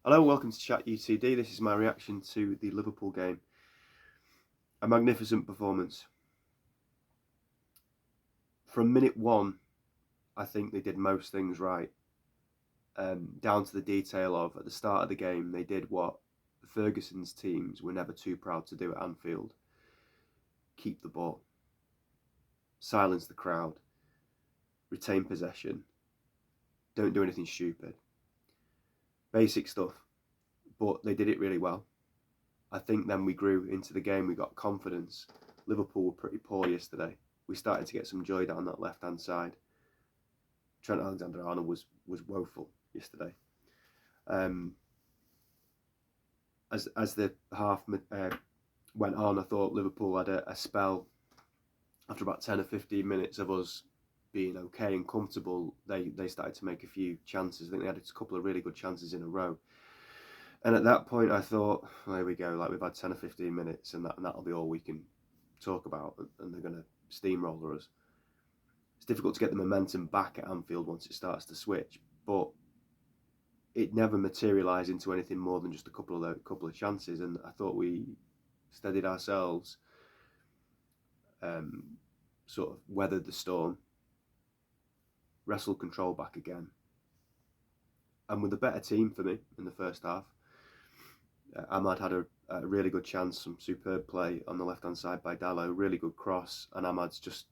Hello, welcome to Chat UTD. This is my reaction to the Liverpool game. A magnificent performance. From minute one, I think they did most things right. Down to the detail of at the start of the game, they did what Ferguson's teams were never too proud to do at Anfield: keep the ball, silence the crowd, retain possession, don't do anything stupid. Basic stuff, but they did it really well. I think then we grew into the game, we got confidence. Liverpool were pretty poor yesterday. We started to get some joy down that left-hand side. Trent Alexander-Arnold was woeful yesterday. Um, as the half went on, I thought Liverpool had a spell. After about 10 or 15 minutes of us being okay and comfortable, they started to make a few chances. I think they had a couple of really good chances in a row. And at that point, I thought, oh, there we go. Like, we've had 10 or 15 minutes, and that'll be all we can talk about. And they're going to steamroller us. It's difficult to get the momentum back at Anfield once it starts to switch, but it never materialised into anything more than just a couple of chances. And I thought we steadied ourselves, sort of weathered the storm, wrestled control back again, and with a better team for me in the first half. Ahmad had a really good chance, some superb play on the left-hand side by Dallo, really good cross, and Ahmad's just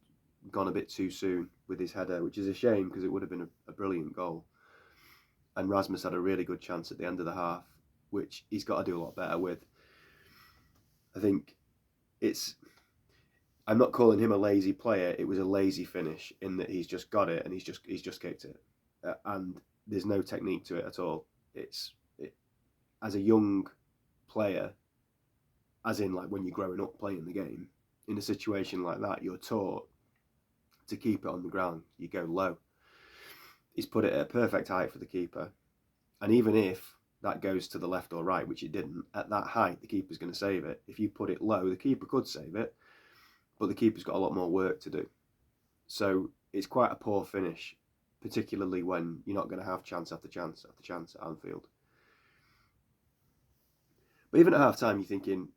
gone a bit too soon with his header, which is a shame because it would have been a brilliant goal. And Rasmus had a really good chance at the end of the half, which he's got to do a lot better with. I think I'm not calling him a lazy player. It was a lazy finish in that he's just got it and he's just kicked it, and there's no technique to it at all. As a young player, as in like when you're growing up playing the game, in a situation like that, you're taught to keep it on the ground. You go low. He's put it at a perfect height for the keeper, and even if that goes to the left or right, which it didn't, at that height, the keeper's going to save it. If you put it low, the keeper could save it, but the keeper's got a lot more work to do. So it's quite a poor finish, particularly when you're not going to have chance after chance after chance at Anfield. But even at half time, you're thinking,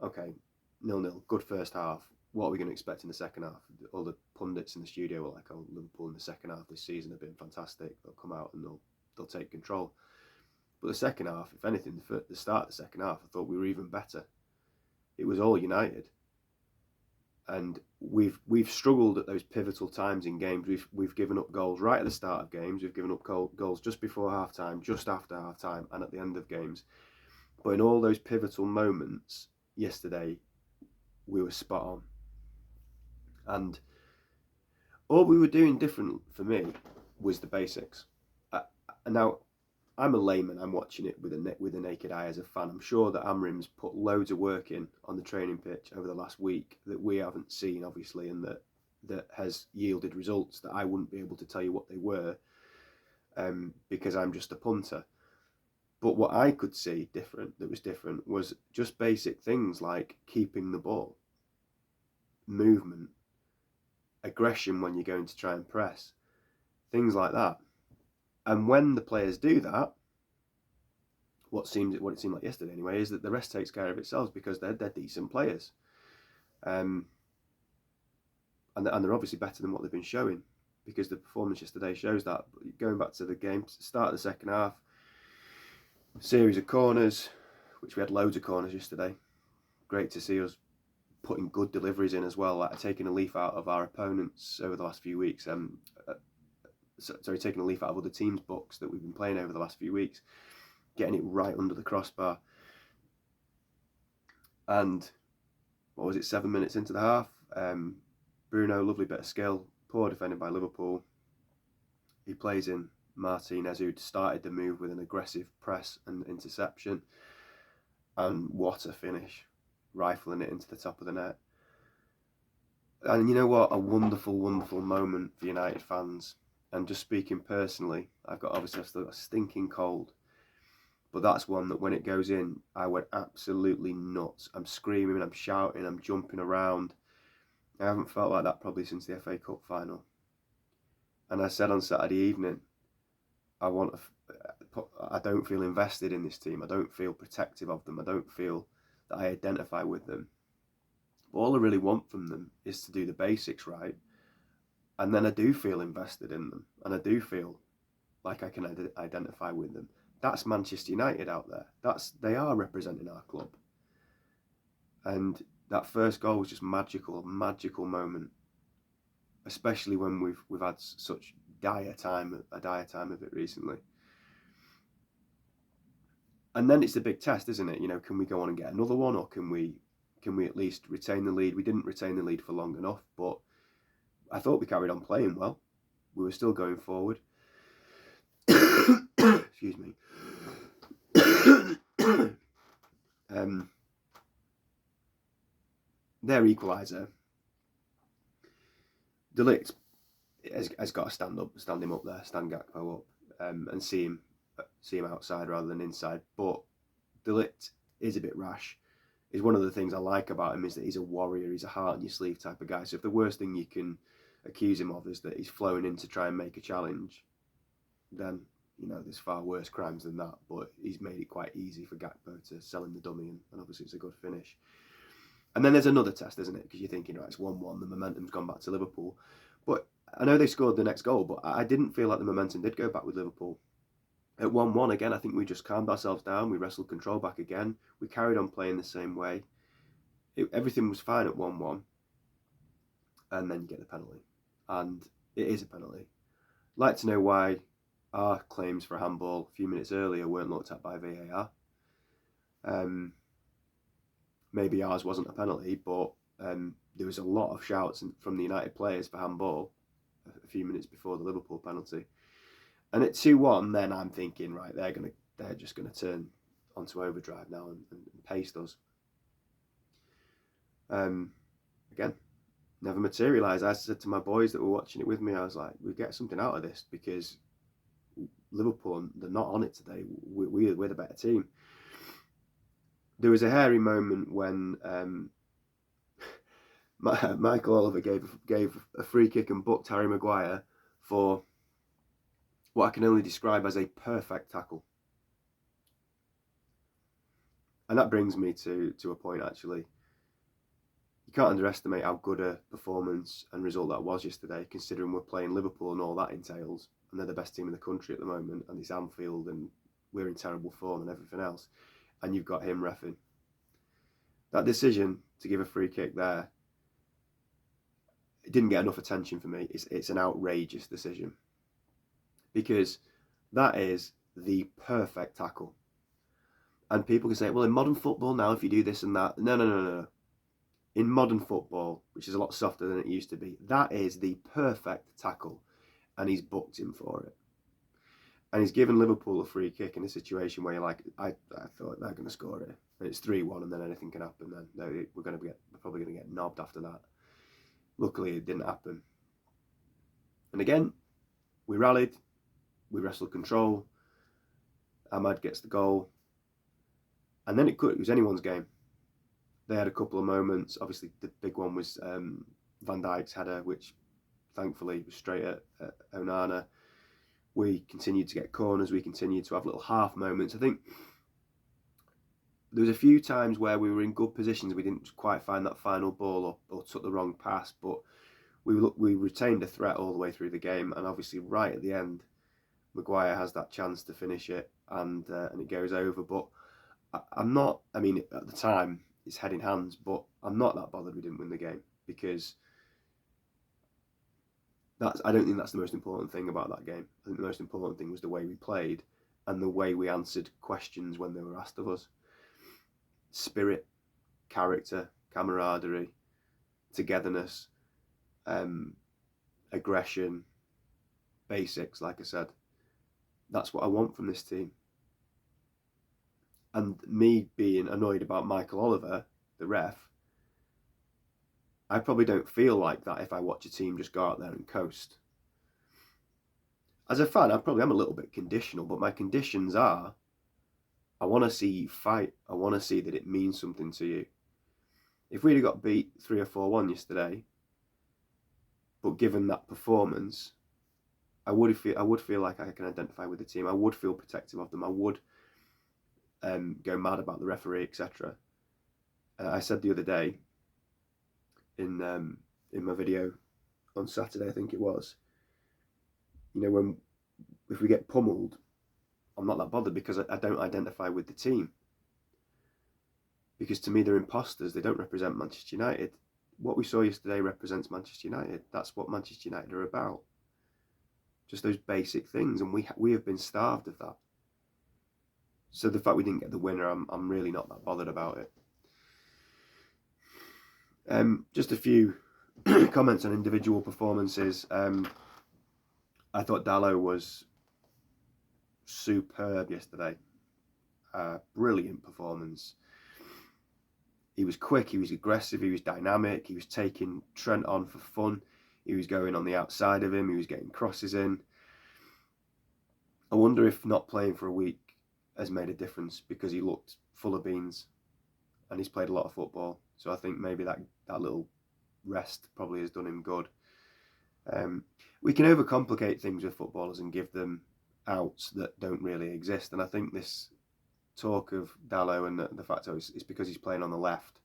okay, 0-0, good first half. What are we going to expect in the second half? All the pundits in the studio were like, oh, Liverpool in the second half this season have been fantastic. They'll come out and they'll take control. But the second half, if anything, the start of the second half, I thought we were even better. It was all United. And we've struggled at those pivotal times in games. We've given up goals right at the start of games. We've given up goals just before half time, just after half time, and at the end of games. But in all those pivotal moments yesterday, we were spot on. And all we were doing different for me was the basics. Now, I'm a layman. I'm watching it with a naked eye as a fan. I'm sure that Amrim's put loads of work in on the training pitch over the last week that we haven't seen, obviously, and that has yielded results that I wouldn't be able to tell you what they were, because I'm just a punter. But what I could see that was different was just basic things like keeping the ball, movement, aggression when you're going to try and press, things like that. And when the players do that, what it seemed like yesterday anyway, is that the rest takes care of itself because they're decent players, and they're obviously better than what they've been showing, because the performance yesterday shows that. But going back to the game, start of the second half, series of corners, which we had loads of corners yesterday. Great to see us putting good deliveries in as well, like taking a leaf out of our opponents over the last few weeks. Taking a leaf out of other teams' books that we've been playing over the last few weeks, getting it right under the crossbar. And what was it, 7 minutes into the half? Bruno, lovely bit of skill, poor defending by Liverpool. He plays in Martinez, who started the move with an aggressive press and interception. And what a finish, rifling it into the top of the net. And you know what? A wonderful, wonderful moment for United fans. And just speaking personally, I've still got a stinking cold. But that's one that when it goes in, I went absolutely nuts. I'm screaming, I'm shouting, I'm jumping around. I haven't felt like that probably since the FA Cup final. And I said on Saturday evening, I want to I don't feel invested in this team. I don't feel protective of them. I don't feel that I identify with them. But all I really want from them is to do the basics right. And then I do feel invested in them. And I do feel like I can identify with them. That's Manchester United out there. They are representing our club. And that first goal was just magical, a magical moment. Especially when we've had such a dire time of it recently. And then it's the big test, isn't it? You know, can we go on and get another one, or can we at least retain the lead? We didn't retain the lead for long enough, but I thought we carried on playing well. We were still going forward. Excuse me. Their equaliser, De Ligt has got to stand him up there, stand Gakpo up, and see him outside rather than inside. But De Ligt is a bit rash. Is one of the things I like about him is that he's a warrior. He's a heart in your sleeve type of guy. So if the worst thing you can accuse him of is that he's flown in to try and make a challenge, then you know there's far worse crimes than that. But he's made it quite easy for Gakpo to sell him the dummy, and obviously it's a good finish. And then there's another test, isn't it? Because you're thinking, right, it's 1-1, the momentum's gone back to Liverpool. But I know they scored the next goal, but I didn't feel like the momentum did go back with Liverpool. At 1-1, again, I think we just calmed ourselves down. We wrestled control back again. We carried on playing the same way. Everything was fine at 1-1. And then you get the penalty. And it is a penalty. I'd like to know why our claims for a handball a few minutes earlier weren't looked at by VAR. Maybe ours wasn't a penalty, but there was a lot of shouts from the United players for handball a few minutes before the Liverpool penalty. And at 2-1, then I'm thinking, right, they're just gonna turn onto overdrive now and paste us. Again, never materialised. I said to my boys that were watching it with me, I was like, we get something out of this because Liverpool, they're not on it today. We're the better team. There was a hairy moment when Michael Oliver gave a free kick and booked Harry Maguire for what I can only describe as a perfect tackle. And that brings me to a point, actually. You can't underestimate how good a performance and result that was yesterday, considering we're playing Liverpool and all that entails, and they're the best team in the country at the moment, and it's Anfield, and we're in terrible form and everything else, and you've got him reffing. That decision to give a free kick there, it didn't get enough attention for me. It's an outrageous decision, because that is the perfect tackle. And people can say, well, in modern football now, if you do this and that, no. In modern football, which is a lot softer than it used to be, that is the perfect tackle, and he's booked him for it. And he's given Liverpool a free kick in a situation where you're like, I thought they're going to score it. And it's 3-1, and then anything can happen. Then we're probably going to get knobbed after that. Luckily, it didn't happen. And again, we rallied, we wrestled control. Ahmad gets the goal, and then it was anyone's game. They had a couple of moments. Obviously, the big one was Van Dijk's header, which thankfully was straight at Onana. We continued to get corners. We continued to have little half moments. I think there was a few times where we were in good positions. We didn't quite find that final ball or took the wrong pass, but we retained a threat all the way through the game. And obviously, right at the end, Maguire has that chance to finish it, and it goes over. But I'm not. I mean, at the time, it's head in hands, but I'm not that bothered we didn't win the game, because I don't think that's the most important thing about that game. I think the most important thing was the way we played and the way we answered questions when they were asked of us. Spirit, character, camaraderie, togetherness, aggression, basics, like I said. That's what I want from this team. And me being annoyed about Michael Oliver, the ref, I probably don't feel like that if I watch a team just go out there and coast. As a fan, I probably am a little bit conditional, but my conditions are, I want to see you fight. I want to see that it means something to you. If we'd have got beat 3 or 4-1 yesterday, but given that performance, I would feel like I can identify with the team. I would feel protective of them. I would go mad about the referee, etc. I said the other day in my video on Saturday, I think it was, if we get pummeled, I'm not that bothered because I don't identify with the team. Because to me, they're imposters. They don't represent Manchester United. What we saw yesterday represents Manchester United. That's what Manchester United are about. Just those basic things, and we have been starved of that. So the fact we didn't get the winner, I'm really not that bothered about it. Just a few comments on individual performances. I thought Dalot was superb yesterday. Brilliant performance. He was quick, he was aggressive, he was dynamic, he was taking Trent on for fun, he was going on the outside of him, he was getting crosses in. I wonder if not playing for a week has made a difference because he looked full of beans and he's played a lot of football. So I think maybe that little rest probably has done him good. We can overcomplicate things with footballers and give them outs that don't really exist. And I think this talk of Dalot and the fact that it's because he's playing on the left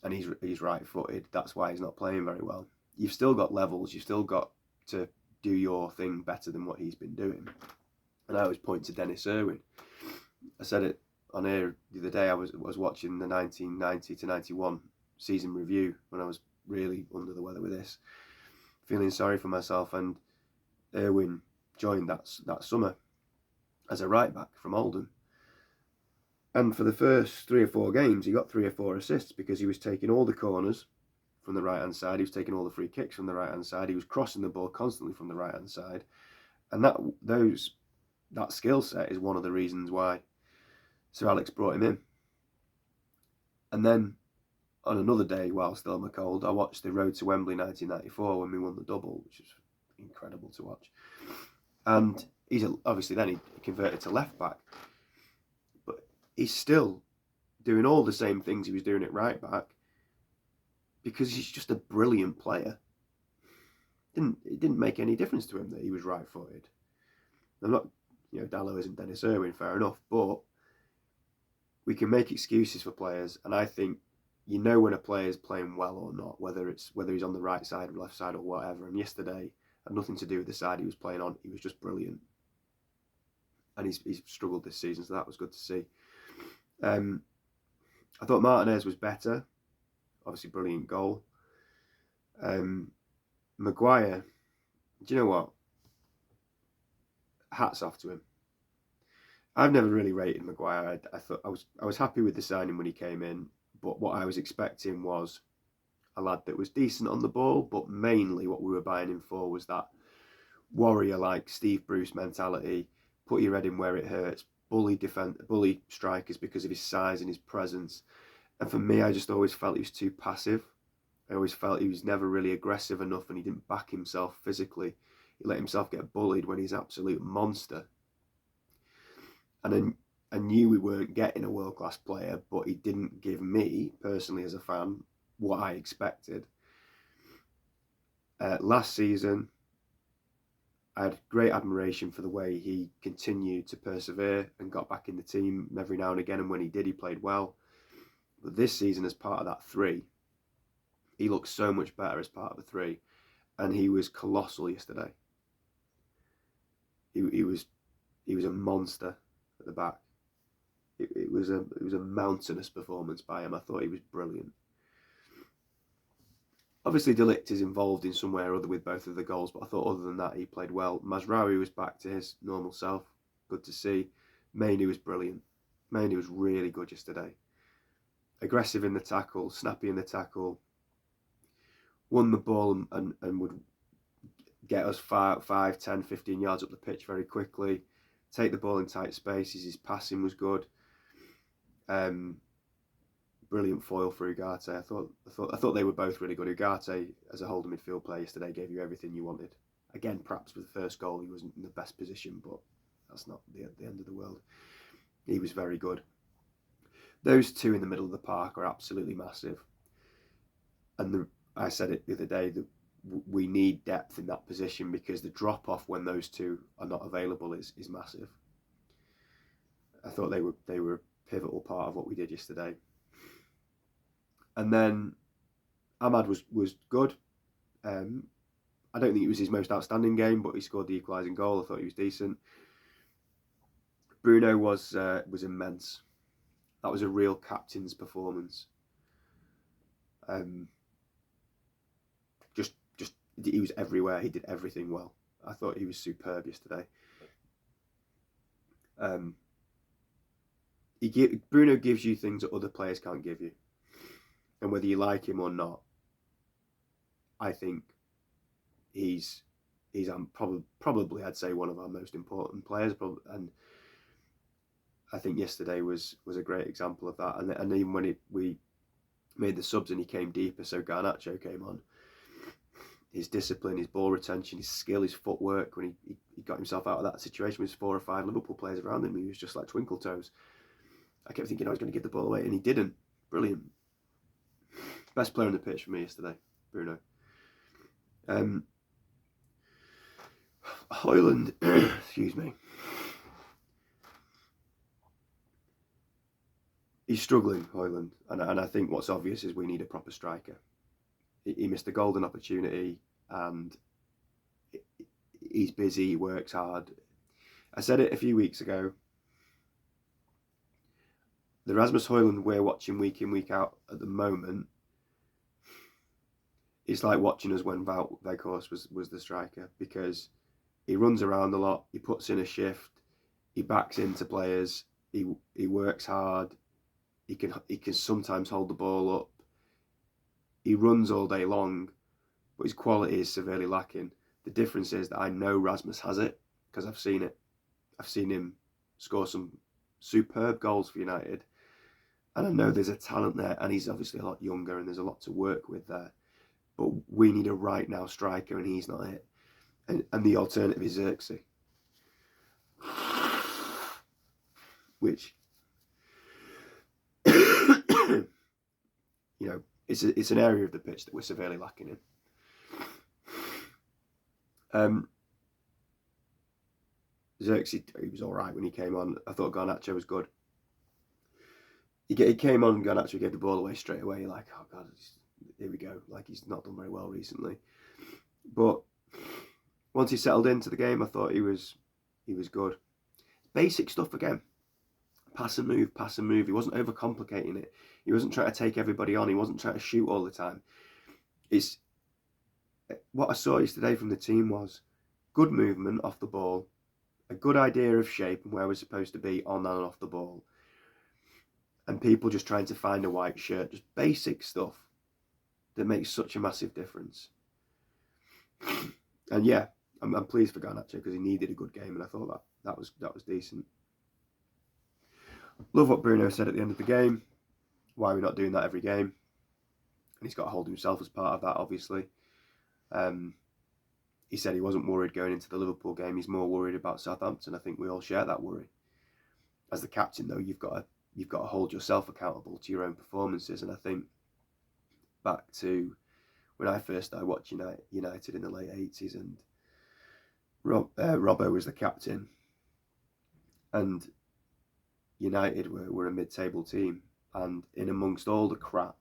and he's right-footed. That's why he's not playing very well. You've still got levels. You've still got to do your thing better than what he's been doing. And I always point to Dennis Irwin. I said it on air the other day. I was watching the 1990 to 91 season review when I was really under the weather with this, feeling sorry for myself. And Irwin joined that summer as a right back from Oldham. And for the first 3 or 4 games, he got 3 or 4 assists because he was taking all the corners from the right-hand side. He was taking all the free kicks from the right-hand side. He was crossing the ball constantly from the right-hand side. And that skill set is one of the reasons why Sir Alex brought him in. And then on another day, while still on the cold, I watched the Road to Wembley 1994 when we won the double, which was incredible to watch. And obviously then he converted to left back. But he's still doing all the same things he was doing at right back because he's just a brilliant player. It didn't make any difference to him that he was right-footed. I'm not, Dalot isn't Dennis Irwin, fair enough, but we can make excuses for players, and I think when a player is playing well or not, whether he's on the right side, left side, or whatever. And yesterday had nothing to do with the side he was playing on. He was just brilliant, and he's struggled this season, so that was good to see. I thought Martinez was better. Obviously, brilliant goal. Maguire, do you know what? Hats off to him. I've never really rated Maguire. I thought I was happy with the signing when he came in, but what I was expecting was a lad that was decent on the ball, but mainly what we were buying him for was that warrior-like Steve Bruce mentality, put your head in where it hurts, bully strikers because of his size and his presence. And for me, I just always felt he was too passive. I always felt he was never really aggressive enough and he didn't back himself physically. He let himself get bullied when he's an absolute monster. And then I knew we weren't getting a world-class player, but he didn't give me, personally as a fan, what I expected. Last season, I had great admiration for the way he continued to persevere and got back in the team every now and again, and when he did, he played well. But this season, as part of that 3, he looks so much better as part of the 3, and he was colossal yesterday. He was a monster at the back. It was a mountainous performance by him. I thought he was brilliant. Obviously, De Ligt is involved in some way or other with both of the goals, but I thought other than that, he played well. Mazraoui was back to his normal self. Good to see. Mainoo was brilliant. Mainoo was really good yesterday. Aggressive in the tackle, snappy in the tackle. Won the ball and would get us 5, 10, 15 yards up the pitch very quickly. Take the ball in tight spaces. His passing was good. Brilliant foil for Ugarte. I thought they were both really good. Ugarte, as a holding midfield player yesterday, gave you everything you wanted. Again, perhaps with the first goal, he wasn't in the best position, but that's not the end of the world. He was very good. Those two in the middle of the park are absolutely massive. And I said it the other day, we need depth in that position, because the drop off when those two are not available is massive. I thought they were a pivotal part of what we did yesterday. And then Ahmad was good. I don't think it was his most outstanding game, but he scored the equalising goal. I thought he was decent. Bruno was immense. That was a real captain's performance. Just he was everywhere. He did everything well. I thought he was superb yesterday. Bruno gives you things that other players can't give you, and whether you like him or not, I think he's probably I'd say one of our most important players. And I think yesterday was a great example of that. And even when we made the subs and he came deeper, so Garnacho came on, his discipline, his ball retention, his skill, his footwork, when he got himself out of that situation with 4 or 5 Liverpool players around him, he was just like twinkle toes. I kept thinking I was going to give the ball away, and he didn't. Brilliant. Best player on the pitch for me yesterday, Bruno. Højlund, excuse me. He's struggling, Højlund, and I think what's obvious is we need a proper striker. He missed a golden opportunity, and he's busy, he works hard. I said it a few weeks ago. The Rasmus Højlund we're watching week in, week out at the moment, it's like watching us when Wout Weghorst was the striker, because he runs around a lot, he puts in a shift, he backs into players, he works hard, he can sometimes hold the ball up, he runs all day long, but his quality is severely lacking. The difference is that I know Rasmus has it, because I've seen it. I've seen him score some superb goals for United, and I know there's a talent there, and he's obviously a lot younger, and there's a lot to work with there. But we need a right now striker, and he's not it. And the alternative is Xerxes, which, you know, it's an area of the pitch that we're severely lacking in. Xerxes, he was all right when he came on. I thought Garnacho was good. He came on, and Garnacho gave the ball away straight away. You're like, oh God, here we go. Like, he's not done very well recently. But once he settled into the game, I thought he was good. Basic stuff again. Pass and move, pass and move. He wasn't overcomplicating it. He wasn't trying to take everybody on. He wasn't trying to shoot all the time. What I saw yesterday from the team was good movement off the ball, a good idea of shape and where we're supposed to be on and off the ball, and people just trying to find a white shirt. Just basic stuff that makes such a massive difference. And yeah, I'm pleased for Garnacho, because he needed a good game, and I thought that was decent. Love what Bruno said at the end of the game. Why we're not doing that every game, and he's got to hold himself as part of that, obviously. He said he wasn't worried going into the Liverpool game. He's more worried about Southampton. I think we all share that worry. As the captain, though, you've got to hold yourself accountable to your own performances. And I think back to when I first started watching United in the late 80s, and Robbo was the captain, and United were a mid-table team, and in amongst all the crap,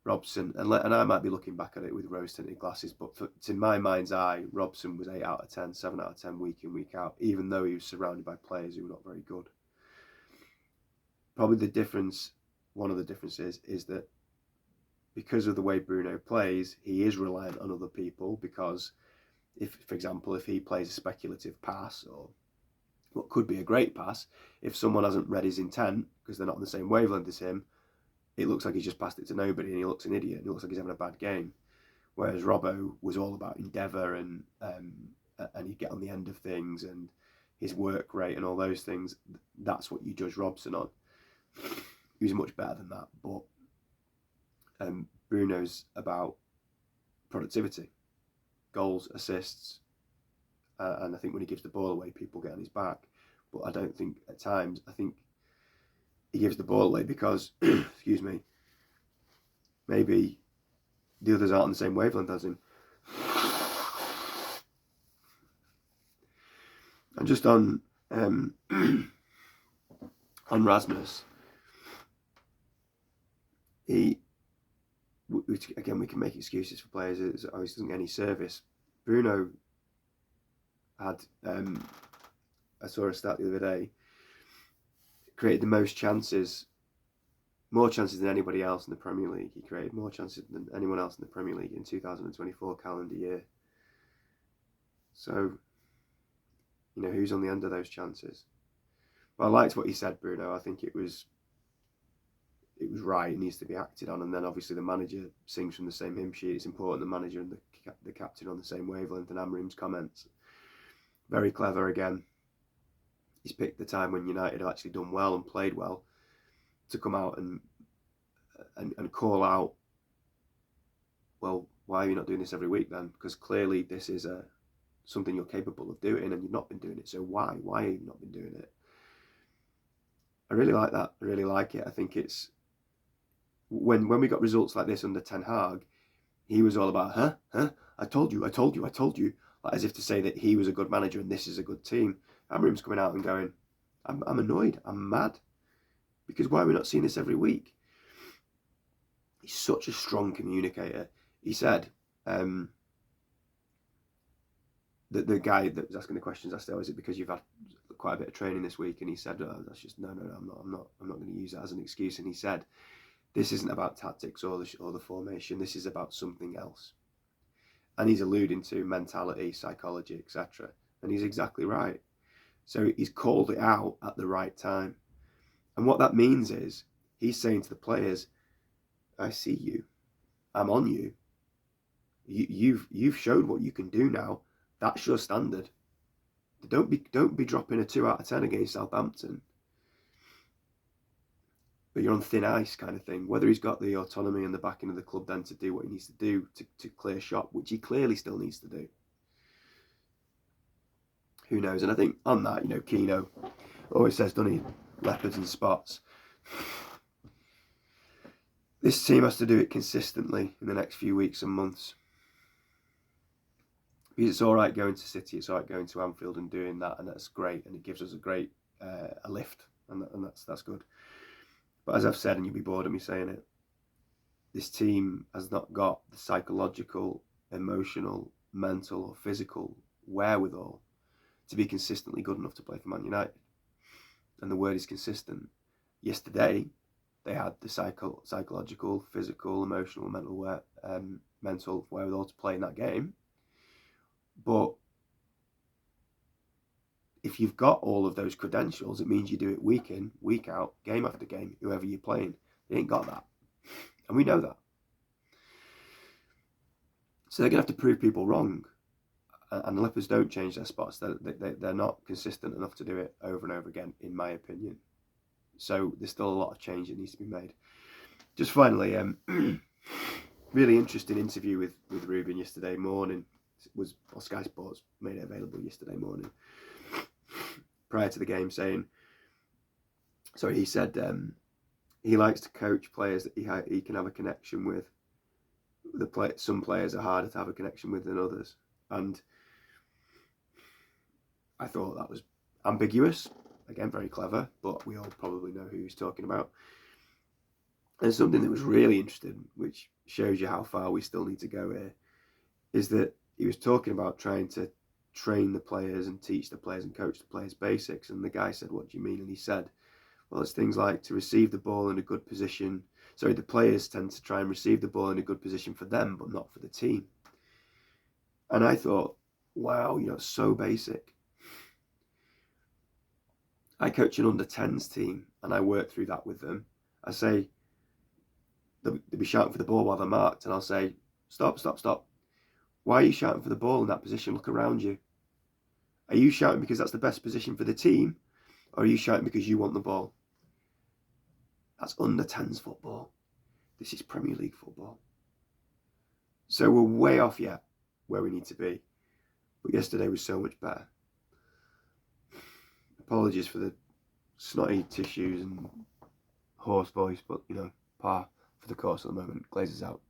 Robson, and I might be looking back at it with rose-tinted glasses, but to my mind's eye, Robson was 8 out of 10, 7 out of 10 week in, week out, even though he was surrounded by players who were not very good. Probably one of the differences is that because of the way Bruno plays, he is reliant on other people, because for example, if he plays a speculative pass, or what could be a great pass, if someone hasn't read his intent because they're not on the same wavelength as him, it looks like he's just passed it to nobody, and he looks an idiot, and it looks like he's having a bad game. Whereas Robbo was all about endeavour, and he'd get on the end of things, and his work rate and all those things. That's what you judge Robson on. He was much better than that, but Bruno's about productivity, goals, assists, and I think when he gives the ball away, people get on his back. But I don't think at times, I think he gives the ball away because, excuse me, maybe the others aren't on the same wavelength as him. And just on on Rasmus, again, we can make excuses for players. He doesn't get any service. Bruno had, I saw a stat the other day, created the most chances, more chances than anybody else in the Premier League. He created more chances than anyone else in the Premier League in 2024 calendar year. So, who's on the end of those chances? But I liked what he said, Bruno. I think it was right. It needs to be acted on. And then obviously the manager sings from the same hymn sheet. It's important the manager and the captain on the same wavelength. And Amorim's comments, very clever again. He's picked the time when United have actually done well and played well to come out and call out, well, why are you not doing this every week then? Because clearly this is something you're capable of doing and you've not been doing it. So why? Why have you not been doing it? I really like that. I really like it. I think it's when we got results like this under Ten Hag, he was all about, I told you, like, as if to say that he was a good manager and this is a good team. Amorim's coming out and going, I'm annoyed, I'm mad, because why are we not seeing this every week? He's such a strong communicator. He said, the guy that was asking the questions asked, is it because you've had quite a bit of training this week? And he said, that's just no, I'm not going to use that as an excuse. And he said, this isn't about tactics or the formation. This is about something else. And he's alluding to mentality, psychology, etc. And he's exactly right. So he's called it out at the right time. And what that means is he's saying to the players, I see you. I'm on you. You've showed what you can do now. That's your standard. Don't be dropping a 2 out of 10 against Southampton. But you're on thin ice kind of thing. Whether he's got the autonomy and the backing of the club then to do what he needs to do to clear shop, which he clearly still needs to do. Who knows? And I think on that, Keno always says, doesn't he, leopards and spots. This team has to do it consistently in the next few weeks and months. Because it's all right going to City, it's all right going to Anfield and doing that, and that's great, and it gives us a great a lift, and that's good. But as I've said, and you'll be bored of me saying it, this team has not got the psychological, emotional, mental, or physical wherewithal to be consistently good enough to play for Man United. And the word is consistent. Yesterday, they had the psychological, physical, emotional, mental wherewithal to play in that game. But if you've got all of those credentials, it means you do it week in, week out, game after game, whoever you're playing. They ain't got that. And we know that. So they're going to have to prove people wrong. And the Leopards don't change their spots. They're not consistent enough to do it over and over again, in my opinion. So there's still a lot of change that needs to be made. Just finally, really interesting interview with Ruben yesterday morning. Was Sky Sports made it available yesterday morning prior to the game, saying, sorry, he said he likes to coach players that he can have a connection with. Some players are harder to have a connection with than others, and I thought that was ambiguous. Again, very clever, but we all probably know who he's talking about. And something that was really interesting, which shows you how far we still need to go here, is that he was talking about trying to train the players and teach the players and coach the players basics. And the guy said, what do you mean? And he said, well, it's things like to receive the ball in a good position. Sorry, the players tend to try and receive the ball in a good position for them, but not for the team. And I thought, wow, so basic. I coach an under-10s team and I work through that with them. I say, they'll be shouting for the ball while they're marked, and I'll say, stop. Why are you shouting for the ball in that position? Look around you. Are you shouting because that's the best position for the team? Or are you shouting because you want the ball? That's under-10s football. This is Premier League football. So we're way off yet where we need to be. But yesterday was so much better. Apologies for the snotty tissues and hoarse voice, but par for the course at the moment. Glazers out.